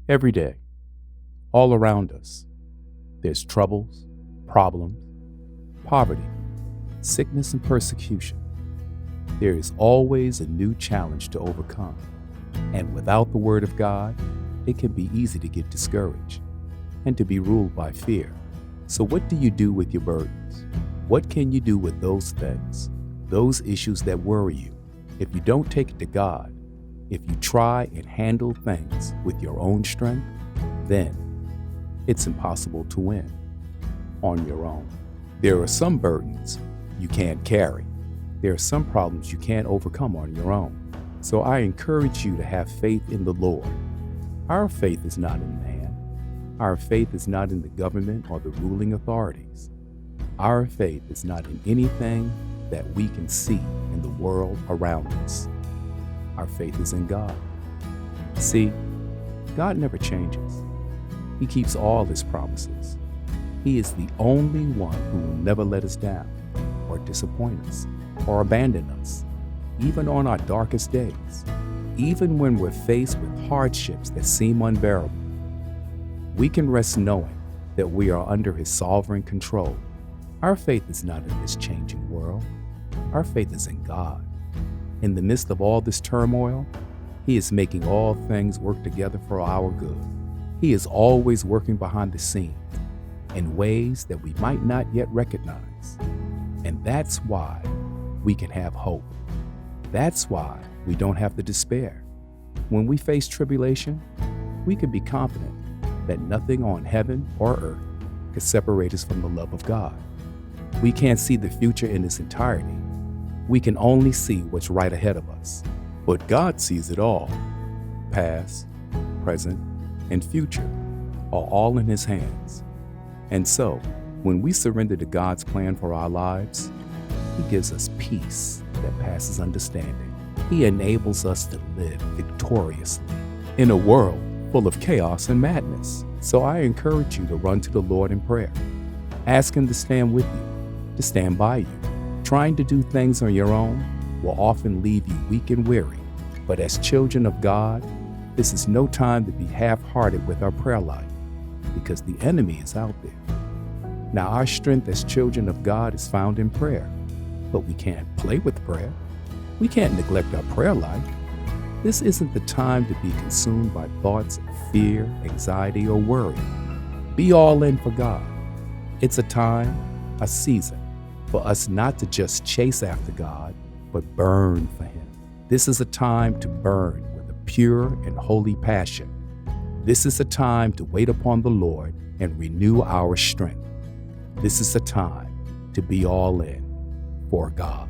Every day, all around us, there's troubles, problems, poverty, sickness, and persecution. There is always a new challenge to overcome. And without the Word of God, it can be easy to get discouraged and to be ruled by fear. So what do you do with your burdens? What can you do with those things, those issues that worry you? If you don't take it to God, if you try and handle things with your own strength, then it's impossible to win on your own. There are some burdens you can't carry. There are some problems you can't overcome on your own. So I encourage you to have faith in the Lord. Our faith is not in man. Our faith is not in the government or the ruling authorities. Our faith is not in anything that we can see in the world around us. Our faith is in God. See, God never changes. He keeps all His promises. He is the only one who will never let us down or disappoint us or abandon us, even on our darkest days, even when we're faced with hardships that seem unbearable. We can rest knowing that we are under His sovereign control. Our faith is not in this changing world. Our faith is in God. In the midst of all this turmoil, He is making all things work together for our good. He is always working behind the scenes in ways that we might not yet recognize. And that's why we can have hope. That's why we don't have to despair. When we face tribulation, we can be confident that nothing on heaven or earth can separate us from the love of God. We can't see the future in its entirety. We can only see what's right ahead of us. But God sees it all. Past, present, and future are all in His hands. And so, when we surrender to God's plan for our lives, He gives us peace that passes understanding. He enables us to live victoriously in a world full of chaos and madness. So I encourage you to run to the Lord in prayer. Ask Him to stand with you, to stand by you. Trying to do things on your own will often leave you weak and weary. But as children of God, this is no time to be half-hearted with our prayer life, because the enemy is out there. Now, our strength as children of God is found in prayer, but we can't play with prayer. We can't neglect our prayer life. This isn't the time to be consumed by thoughts of fear, anxiety, or worry. Be all in for God. It's a time, a season, for us not to just chase after God, but burn for Him. This is a time to burn with a pure and holy passion. This is a time to wait upon the Lord and renew our strength. This is a time to be all in for God.